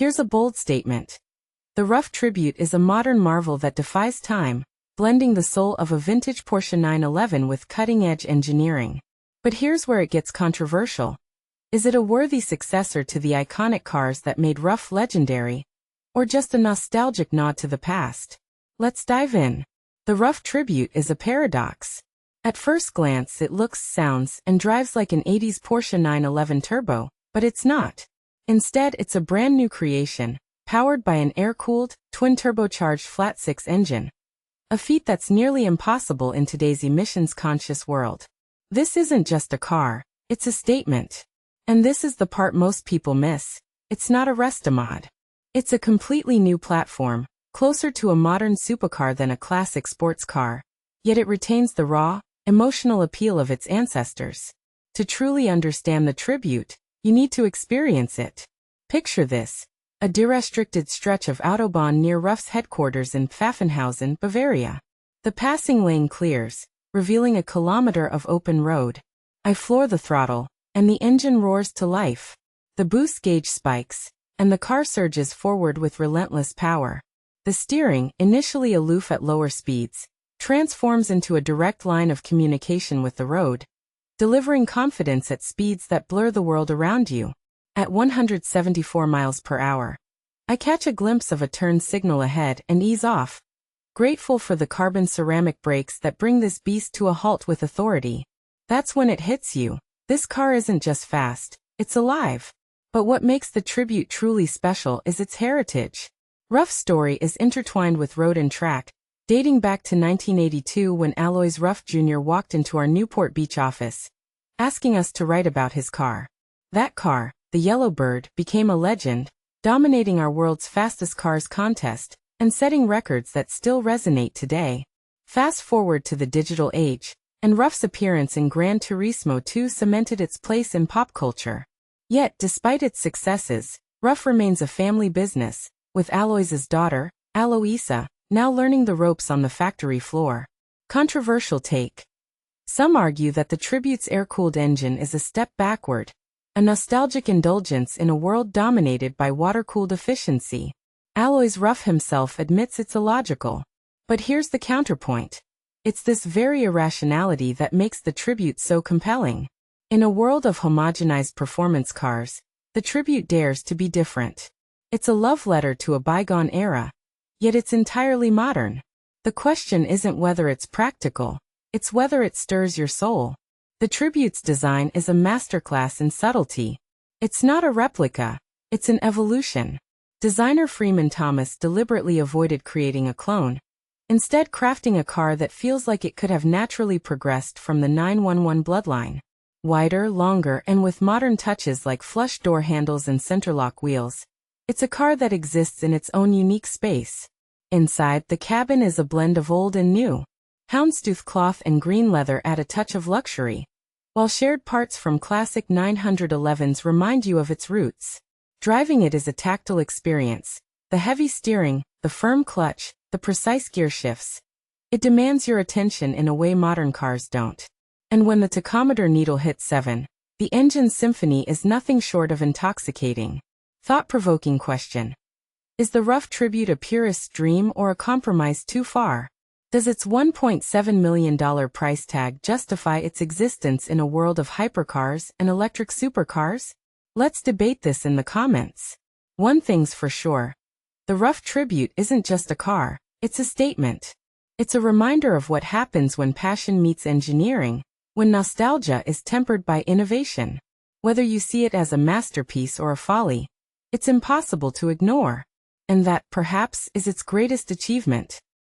Here's a bold statement. The Ruf Tribute is a modern marvel that defies time, blending the soul of a vintage Porsche 911 with cutting-edge engineering. But here's where it gets controversial. Is it a worthy successor to the iconic cars that made Ruf legendary, or just a nostalgic nod to the past? Let's dive in. The Ruf Tribute is a paradox. At first glance it looks, sounds, and drives like an 80s Porsche 911 Turbo, but it's not. Instead, it's a brand new creation, powered by an air-cooled, twin-turbocharged flat-six engine. A feat that's nearly impossible in today's emissions-conscious world. This isn't just a car, it's a statement. And this is the part most people miss. It's not a restomod. It's a completely new platform, closer to a modern supercar than a classic sports car. Yet it retains the raw, emotional appeal of its ancestors. To truly understand the Tribute, you need to experience it. Picture this. A de-restricted stretch of Autobahn near Ruf's headquarters in Pfaffenhausen, Bavaria. The passing lane clears, revealing a kilometer of open road. I floor the throttle, and the engine roars to life. The boost gauge spikes, and the car surges forward with relentless power. The steering, initially aloof at lower speeds, transforms into a direct line of communication with the road, delivering confidence at speeds that blur the world around you. At 174 miles per hour, I catch a glimpse of a turn signal ahead and ease off, grateful for the carbon ceramic brakes that bring this beast to a halt with authority. That's when it hits you. This car isn't just fast, it's alive. But what makes the Tribute truly special is its heritage. Ruf's story is intertwined with road and track, dating back to 1982 when Alois Ruf Jr. walked into our Newport Beach office, asking us to write about his car. That car, the Yellowbird, became a legend, dominating our world's fastest cars contest, and setting records that still resonate today. Fast forward to the digital age, and Ruf's appearance in Gran Turismo 2 cemented its place in pop culture. Yet, despite its successes, Ruf remains a family business, with Alois's daughter, Aloisa, now learning the ropes on the factory floor. Controversial take. Some argue that the Tribute's air-cooled engine is a step backward, a nostalgic indulgence in a world dominated by water-cooled efficiency. Alois Ruf himself admits it's illogical. But here's the counterpoint. It's this very irrationality that makes the Tribute so compelling. In a world of homogenized performance cars, the Tribute dares to be different. It's a love letter to a bygone era, yet it's entirely modern. The question isn't whether it's practical, it's whether it stirs your soul. The Tribute's design is a masterclass in subtlety. It's not a replica, it's an evolution. Designer Freeman Thomas deliberately avoided creating a clone, instead crafting a car that feels like it could have naturally progressed from the 911 bloodline. Wider, longer, and with modern touches like flush door handles and centerlock wheels, it's a car that exists in its own unique space. Inside, the cabin is a blend of old and new. Houndstooth cloth and green leather add a touch of luxury, while shared parts from classic 911s remind you of its roots. Driving it is a tactile experience. The heavy steering, the firm clutch, the precise gear shifts. It demands your attention in a way modern cars don't. And when the tachometer needle hits 7, the engine's symphony is nothing short of intoxicating. Thought-provoking question. Is the Ruf Tribute a purist's dream or a compromise too far? Does its $1.7 million price tag justify its existence in a world of hypercars and electric supercars? Let's debate this in the comments. One thing's for sure. The Ruf Tribute isn't just a car, it's a statement. It's a reminder of what happens when passion meets engineering, when nostalgia is tempered by innovation. Whether you see it as a masterpiece or a folly, it's impossible to ignore. And that, perhaps, is its greatest achievement.